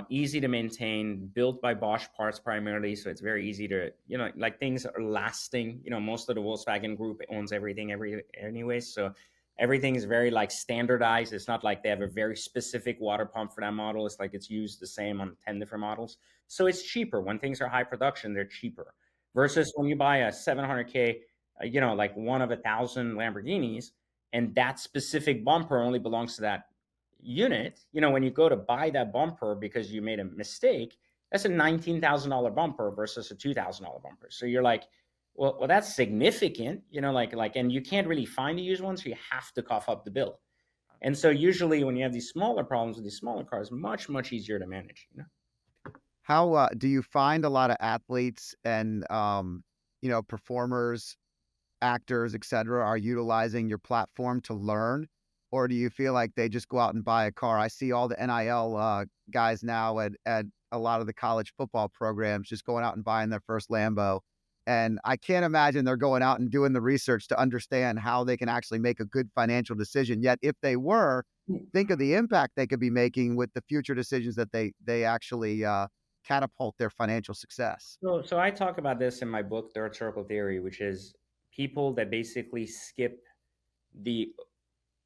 easy to maintain, built by Bosch parts primarily. So it's very easy to, like things are lasting. Most of the Volkswagen group owns everything anyway. So everything is very like standardized. It's not like they have a very specific water pump for that model. It's like it's used the same on 10 different models. So it's cheaper. When things are high production, they're cheaper. Versus when you buy a 700K, like one of 1,000 Lamborghinis, and that specific bumper only belongs to that unit. When you go to buy that bumper because you made a mistake, that's a $19,000 bumper versus a $2,000 bumper. So you're like, well, that's significant, and you can't really find a used one, so you have to cough up the bill. And so usually when you have these smaller problems with these smaller cars, much much easier to manage. How do you find a lot of athletes and performers, actors, etc., are utilizing your platform to learn, or do you feel like they just go out and buy a car? I see all the NIL guys now at a lot of the college football programs just going out and buying their first Lambo, and I can't imagine they're going out and doing the research to understand how they can actually make a good financial decision. Yet, if they were, think of the impact they could be making with the future decisions that they actually catapult their financial success. So I talk about this in my book, Third Circle Theory, which is people that basically skip the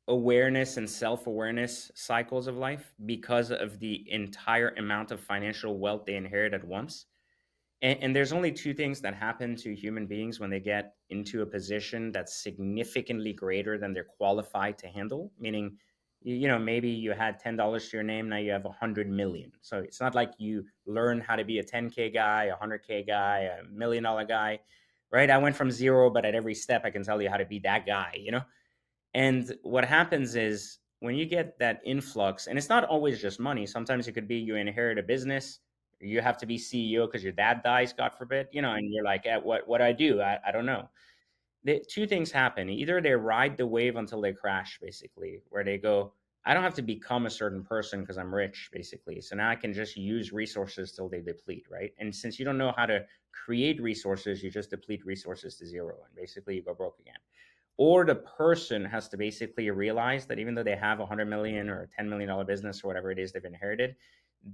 awareness and self-awareness cycles of life because of the entire amount of financial wealth they inherit at once. And there's only two things that happen to human beings when they get into a position that's significantly greater than they're qualified to handle. Meaning, maybe you had $10 to your name, now you have 100 million. So it's not like you learn how to be a 10K guy, a 100K guy, $1 million guy, right? I went from zero, but at every step, I can tell you how to be that guy. And what happens is when you get that influx, and it's not always just money. Sometimes it could be you inherit a business, you have to be CEO because your dad dies, God forbid, and you're like, what do I do? I don't know. Two things happen. Either they ride the wave until they crash, basically, where they go, I don't have to become a certain person because I'm rich, basically. So now I can just use resources till they deplete, right? And since you don't know how to create resources, you just deplete resources to zero, and basically you go broke again. Or the person has to basically realize that even though they have 100 million or $10 million business or whatever it is they've inherited,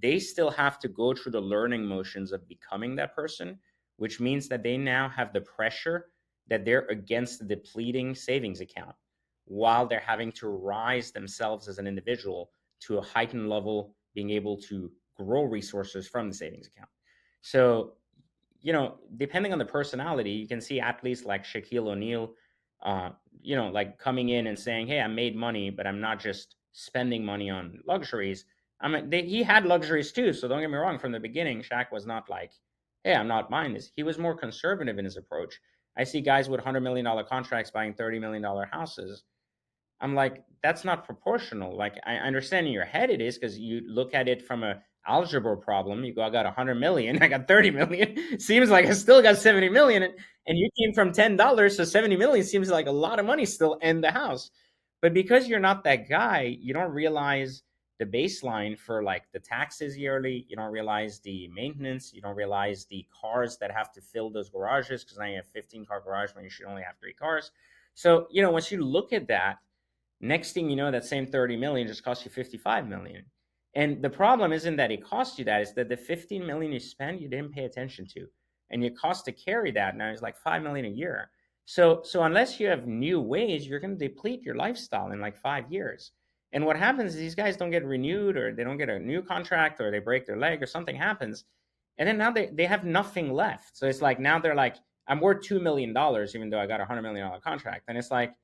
they still have to go through the learning motions of becoming that person, which means that they now have the pressure that they're against the depleting savings account while they're having to rise themselves as an individual to a heightened level, being able to grow resources from the savings account. So depending on the personality, you can see athletes like Shaquille O'Neal, uh, like coming in and saying, "Hey, I made money, but I'm not just spending money on luxuries." I mean, he had luxuries too. So don't get me wrong. From the beginning, Shaq was not like, "Hey, I'm not buying this." He was more conservative in his approach. I see guys with $100 million contracts buying $30 million houses. I'm like, that's not proportional. Like, I understand in your head it is because you look at it from a algebra problem. You go, I got 100 million, I got 30 million. Seems like I still got 70 million. And you came from $10, so 70 million seems like a lot of money still in the house. But because you're not that guy, you don't realize the baseline for like the taxes yearly. You don't realize the maintenance. You don't realize the cars that have to fill those garages because now you have 15-car garage when you should only have 3 cars. So, once you look at that, next thing you know, that same 30 million just costs you 55 million. And the problem isn't that it cost you that, it's that the 15 million you spend, you didn't pay attention to. And your cost to carry that now is like 5 million a year. So unless you have new ways, you're going to deplete your lifestyle in like 5 years. And what happens is these guys don't get renewed or they don't get a new contract or they break their leg or something happens. And then now they have nothing left. So it's like now they're like, I'm worth $2 million, even though I got $100 million contract. And it's like,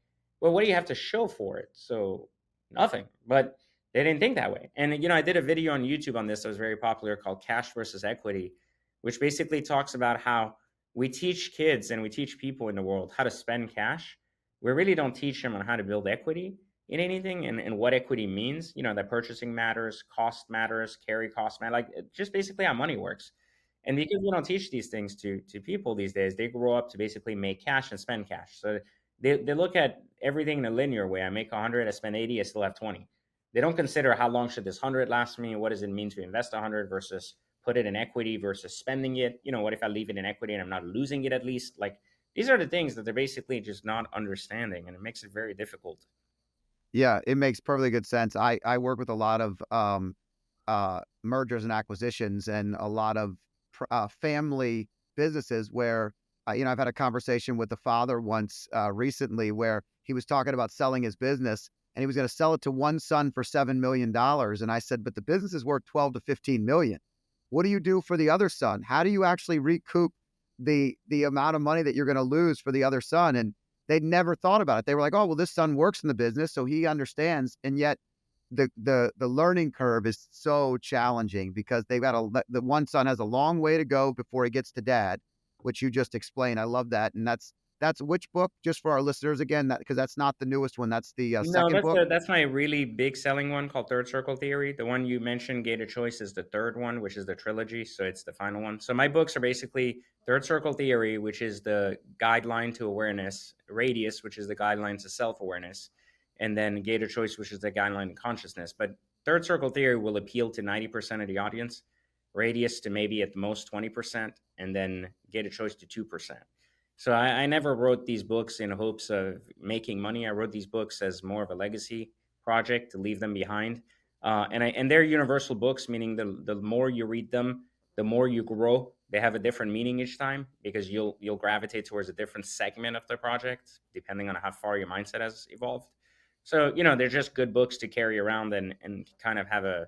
well, what do you have to show for it? So nothing. But they didn't think that way. And I did a video on YouTube on this that was very popular called Cash versus Equity, which basically talks about how we teach kids and we teach people in the world how to spend cash. We really don't teach them on how to build equity in anything and what equity means. That purchasing matters, cost matters, carry cost matter, like just basically how money works. And because we don't teach these things to people these days, they grow up to basically make cash and spend cash. So They look at everything in a linear way. I make 100, I spend 80, I still have 20. They don't consider how long should this 100 last me? What does it mean to invest 100 versus put it in equity versus spending it? What if I leave it in equity and I'm not losing it at least? Like, these are the things that they're basically just not understanding, and it makes it very difficult. Yeah, it makes perfectly good sense. I work with a lot of mergers and acquisitions and a lot of family businesses where, I've had a conversation with the father once recently where he was talking about selling his business and he was going to sell it to one son for $7 million. And I said, but the business is worth 12 to 15 million. What do you do for the other son? How do you actually recoup the amount of money that you're going to lose for the other son? And they'd never thought about it. They were like, oh, well, this son works in the business, so he understands. And yet the learning curve is so challenging because they've got the one son has a long way to go before he gets to dad, which you just explained. I love that. And that's which book, just for our listeners again, that because that's not the newest one. That's the No, second book. that's my really big selling one called Third Circle Theory. The one you mentioned, Gated Choice, is the third one, which is the trilogy. So it's the final one. So my books are basically Third Circle Theory, which is the guideline to awareness, Radius, which is the guideline to self awareness, and then Gated Choice, which is the guideline to consciousness. But Third Circle Theory will appeal to 90% of the audience, Radius to maybe at the most 20%, and then Gated Choice to 2%. So I never wrote these books in hopes of making money. I wrote these books as more of a legacy project to leave them behind. And they're universal books, meaning the more you read them, the more you grow. They have a different meaning each time because you'll gravitate towards a different segment of the project depending on how far your mindset has evolved. So they're just good books to carry around and kind of have a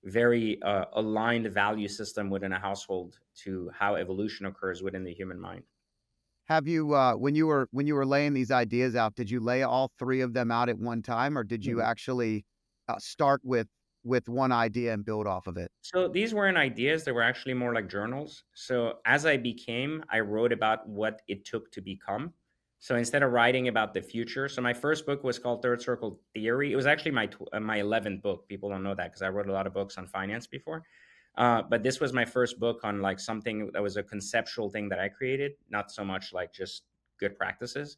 very aligned value system within a household to how evolution occurs within the human mind. Have you when you were laying these ideas out, did you lay all three of them out at one time, or did you actually start with one idea and build off of it? So these weren't ideas, they were actually more like journals. So as I became, I wrote about what it took to become. So instead of writing about the future, so my first book was called Third Circle Theory. It was actually my 11th book. People don't know that because I wrote a lot of books on finance before. But this was my first book on like something that was a conceptual thing that I created, not so much like just good practices.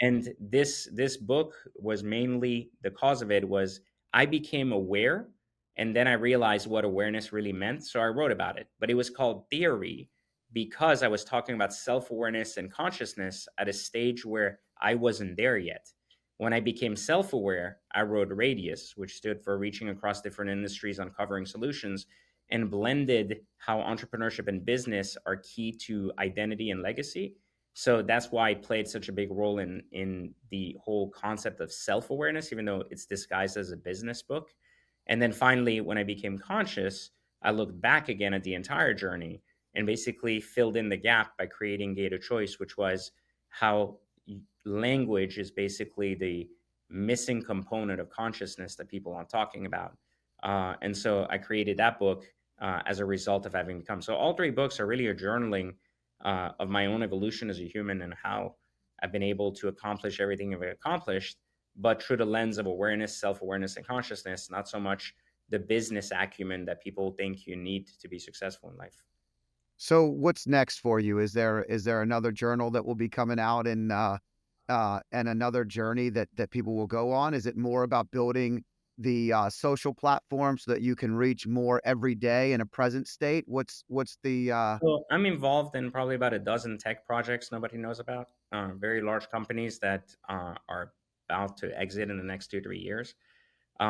And this book was mainly, the cause of it was I became aware, and then I realized what awareness really meant, so I wrote about it. But it was called theory because I was talking about self-awareness and consciousness at a stage where I wasn't there yet. When I became self-aware, I wrote Radius, which stood for reaching across different industries, uncovering solutions, and blended how entrepreneurship and business are key to identity and legacy. So that's why it played such a big role in the whole concept of self-awareness, even though it's disguised as a business book. And then finally, when I became conscious, I looked back again at the entire journey and basically filled in the gap by creating Gate of Choice, which was how language is basically the missing component of consciousness that people aren't talking about. And so I created that book as a result of having become. So all three books are really a journaling of my own evolution as a human and how I've been able to accomplish everything I've accomplished, but through the lens of awareness, self awareness, and consciousness, not so much the business acumen that people think you need to be successful in life. So what's next for you? Is there another journal that will be coming out and another journey that people will go on? Is it more about building the social platform so that you can reach more every day in a present state? What's the So I'm involved in probably about a dozen tech projects nobody knows about, very large companies that are about to exit in the next 2 3 years.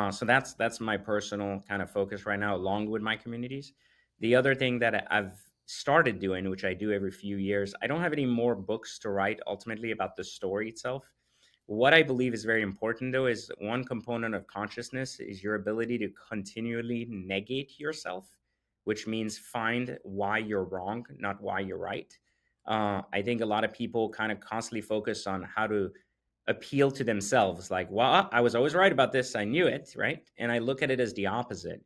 So that's my personal kind of focus right now, along with my communities. The other thing that I've started doing, which I do every few years, I don't have any more books to write ultimately about the story itself. What I believe is very important, though, is one component of consciousness is your ability to continually negate yourself, which means find why you're wrong, not why you're right. I think a lot of people kind of constantly focus on how to appeal to themselves, like, well, I was always right about this, I knew it, right? And I look at it as the opposite.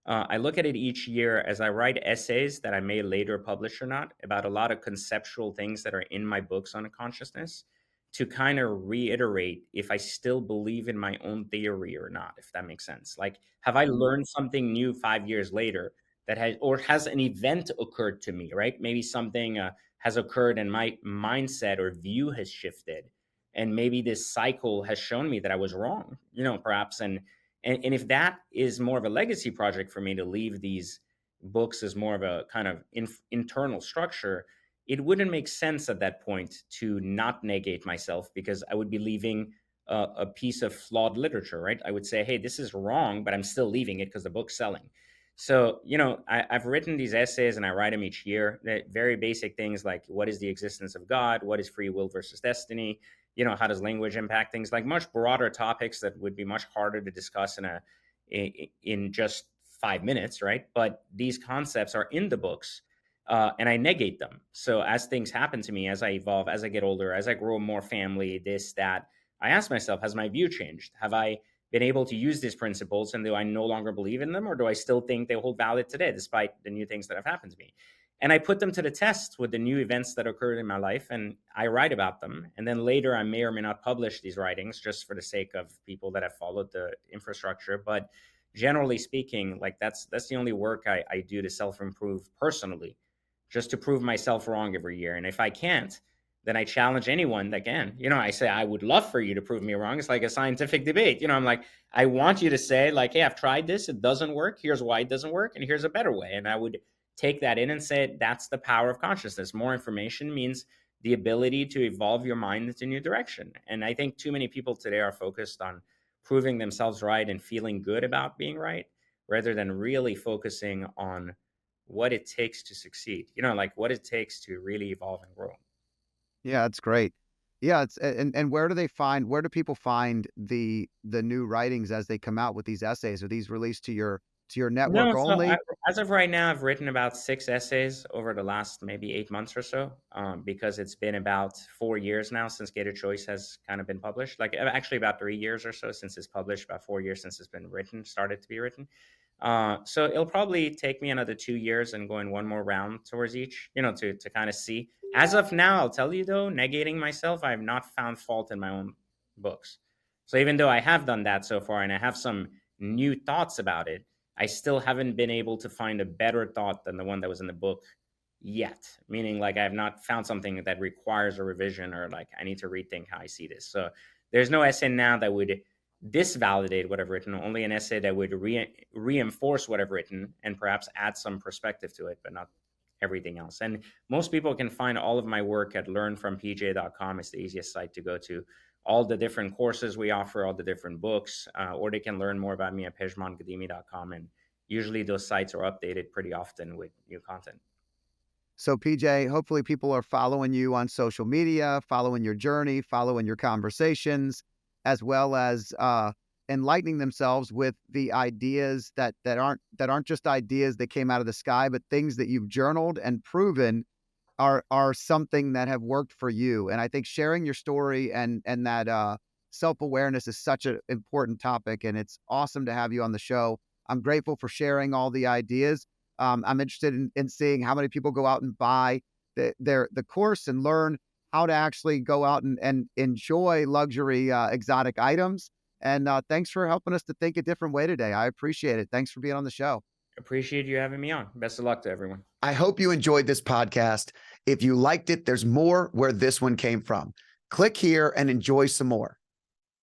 I look at it each year as I write essays that I may later publish or not about a lot of conceptual things that are in my books on consciousness, to kind of reiterate if I still believe in my own theory or not, if that makes sense. Like, have I learned something new 5 years later that has, or has an event occurred to me, right? Maybe something has occurred and my mindset or view has shifted, and maybe this cycle has shown me that I was wrong, perhaps. And if that is more of a legacy project for me to leave these books as more of a kind of internal structure, it wouldn't make sense at that point to not negate myself, because I would be leaving a piece of flawed literature, right? I would say, hey, this is wrong, but I'm still leaving it because the book's selling. So, I've written these essays and I write them each year. They're very basic things like, what is the existence of God? What is free will versus destiny? How does language impact things, like much broader topics that would be much harder to discuss in just 5 minutes, right? But these concepts are in the books, and I negate them. So as things happen to me, as I evolve, as I get older, as I grow more family, this, that, I ask myself, has my view changed? Have I been able to use these principles, and do I no longer believe in them, or do I still think they hold valid today despite the new things that have happened to me? And I put them to the test with the new events that occurred in my life, and I write about them. And then later I may or may not publish these writings just for the sake of people that have followed the infrastructure. But generally speaking, like that's the only work I do to self-improve personally, just to prove myself wrong every year. And if I can't, then I challenge anyone that can. I say, I would love for you to prove me wrong. It's like a scientific debate. I'm like, I want you to say, like, hey, I've tried this, it doesn't work. Here's why it doesn't work, and here's a better way. And I would take that in and say, that's the power of consciousness. More information means the ability to evolve your mind into a new direction. And I think too many people today are focused on proving themselves right and feeling good about being right, rather than really focusing on what it takes to succeed, like what it takes to really evolve and grow. Yeah, that's great. Yeah, it's and where do people find the new writings as they come out with these essays? Are these released to your No, network so only? as of right now, I've written about 6 essays over the last maybe 8 months or so, because it's been about 4 years now since Gated Choice has kind of been published. Like actually about 3 years or so since it's published, about 4 years since it's been written, started to be written. So it'll probably take me another 2 years and going one more round towards each, to kind of see. As of now, I'll tell you though, negating myself, I have not found fault in my own books. So even though I have done that so far and I have some new thoughts about it, I still haven't been able to find a better thought than the one that was in the book yet. Meaning, like, I have not found something that requires a revision, or like I need to rethink how I see this. So there's no essay now that would disvalidate what I've written, only an essay that would reinforce what I've written and perhaps add some perspective to it, but not everything else. And most people can find all of my work at learnfrompj.com. It's the easiest site to go to. All the different courses we offer, all the different books, or they can learn more about me at pejmanghadimi.com. And usually those sites are updated pretty often with new content. So PJ, hopefully people are following you on social media, following your journey, following your conversations, as well as enlightening themselves with the ideas that aren't just ideas that came out of the sky, but things that you've journaled and proven are something that have worked for you. And I think sharing your story and that self-awareness is such an important topic, and it's awesome to have you on the show. I'm grateful for sharing all the ideas. I'm interested in seeing how many people go out and buy the course and learn how to actually go out and enjoy luxury exotic items. And thanks for helping us to think a different way today. I appreciate it. Thanks for being on the show. Appreciate you having me on. Best of luck to everyone. I hope you enjoyed this podcast. If you liked it, there's more where this one came from. Click here and enjoy some more.